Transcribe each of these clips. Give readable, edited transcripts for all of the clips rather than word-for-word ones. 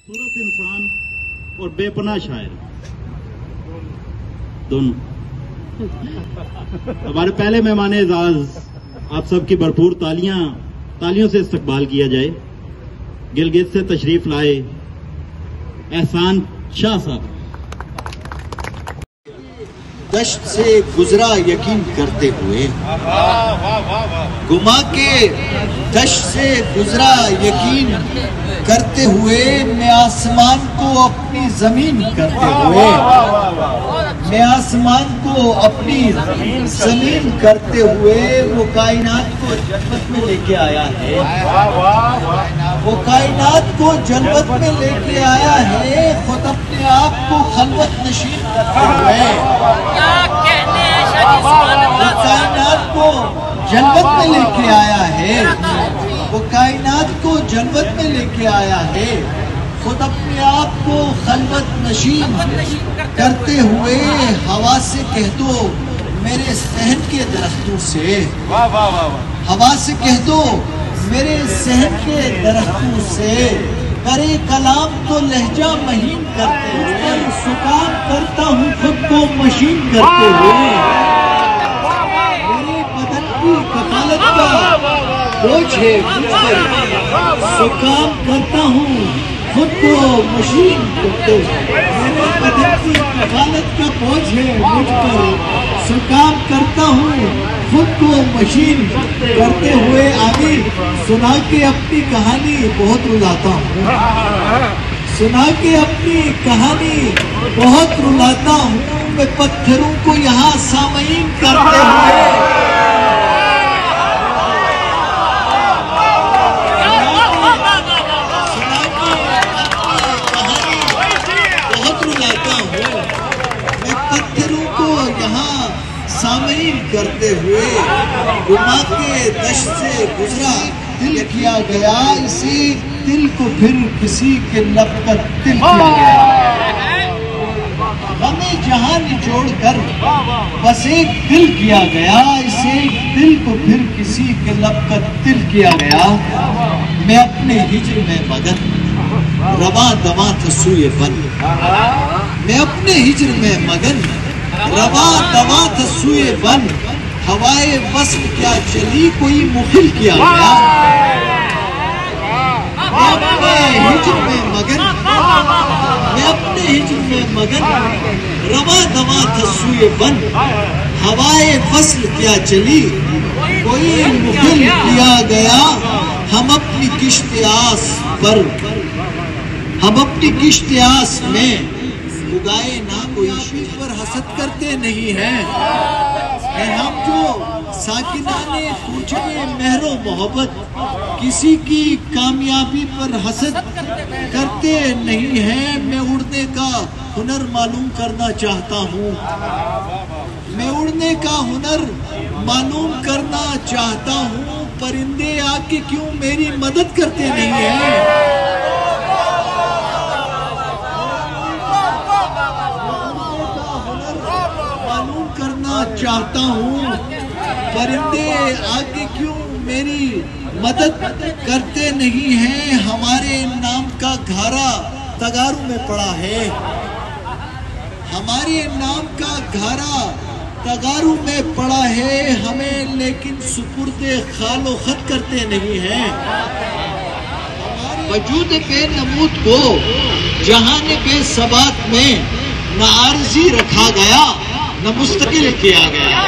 खूबसूरत इंसान और बेपनाह शायर दोनों। हमारे पहले मेहमान एजाज, आप सबकी भरपूर तालियों से इस्तकबाल किया जाए। गिलगित से तशरीफ लाए एहसान शाह साहब। दश्त से गुजरा यकीन करते हुए, गुमा के दश्त से गुजरा यकीन करते हुए, मैं आसमान को अपनी जमीन करते हुए, मैं आसमान को अपनी जमीन करते हुए वो कायनात को जन्नत में लेके आया है। वो कायनात को जन्नत में लेके आया है, खुद अपने आप को खलवत नशीन करते हुए। वो कायनात को जन्नत में लेके आया है, वो कायनात को जन्नत में लेके आया है, खुद अपने आप को खलवत नशीन करते हुए। हवा से कह दो मेरे सहन के दरख्तों से, हवा से कह दो मेरे सहन के दरख्तों से, करे कलाम तो लहजा महीन करते हुए, सुकाम करता हूँ खुद को मशीन करते हुए। मेरे बदन की कफालत का बोझ है मुझ पर, सुकाम करता हूँ खुद को मशीन करते हुए। मेरे बदन की कफालत का बोझ है मुझ पर, सुकाम करता हूँ खुद को मशीन करते हुए। आगे सुना के अपनी कहानी बहुत रुलाता हूँ, सुना के अपनी कहानी बहुत रुलाता हूँ। मैं पत्थरों को यहाँ सामईन करते हुए, सामईन करते हुए। गुमा के दश्त से गुजरा दिल किया गया, इसी दिल को फिर किसी के लब का दिल किया गया। हमें जहां निचोड़ कर बस एक दिल किया गया, इसे दिल को फिर किसी के लब का दिल किया गया। मैं अपने हिज्र में मगन रवा दवा था सूए बन, मैं अपने हिज्र में मगन रवा दवा था सूए बन। हवाए वस्ल क्या चली कोई मुखिल किया गया। मैं अपने हिज्र में मगन, मैं अपने हिज्र में मगन रवा दवा था सूए बन। हवाए वस्ल क्या चली कोई मुखिल किया गया। हम अपनी किश्त आस पर, हम अपनी किश्त आस में उगाए ना कोई शीश पर हसद करते नहीं हैं। हम जो साकिनाने पूछे मेहरो मोहब्बत, किसी की कामयाबी पर हसद करते नहीं हैं। मैं उड़ने का हुनर मालूम करना चाहता हूँ, मैं उड़ने का हुनर मालूम करना चाहता हूँ। परिंदे आके क्यों मेरी मदद करते नहीं हैं। चाहता हूँ परिंदे आगे क्यों मेरी मदद करते नहीं हैं। हमारे नाम का घारा तगारू में पड़ा है, हमारे नाम का घारा तगारू में पड़ा है। हमें लेकिन सुपुर्दे खालो खत करते नहीं हैं। वजूद पे नमूद को जहान पे सबात में न आरजी रखा गया न मुस्तकिल किया गया।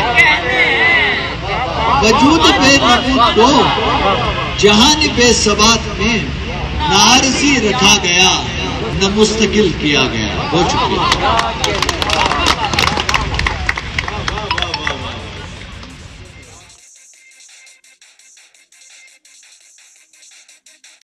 वजूद बे नमूद को जहान बे सबात में न आरजी रखा गया न मुस्तकिल किया गया। बहुत शुक्रिया।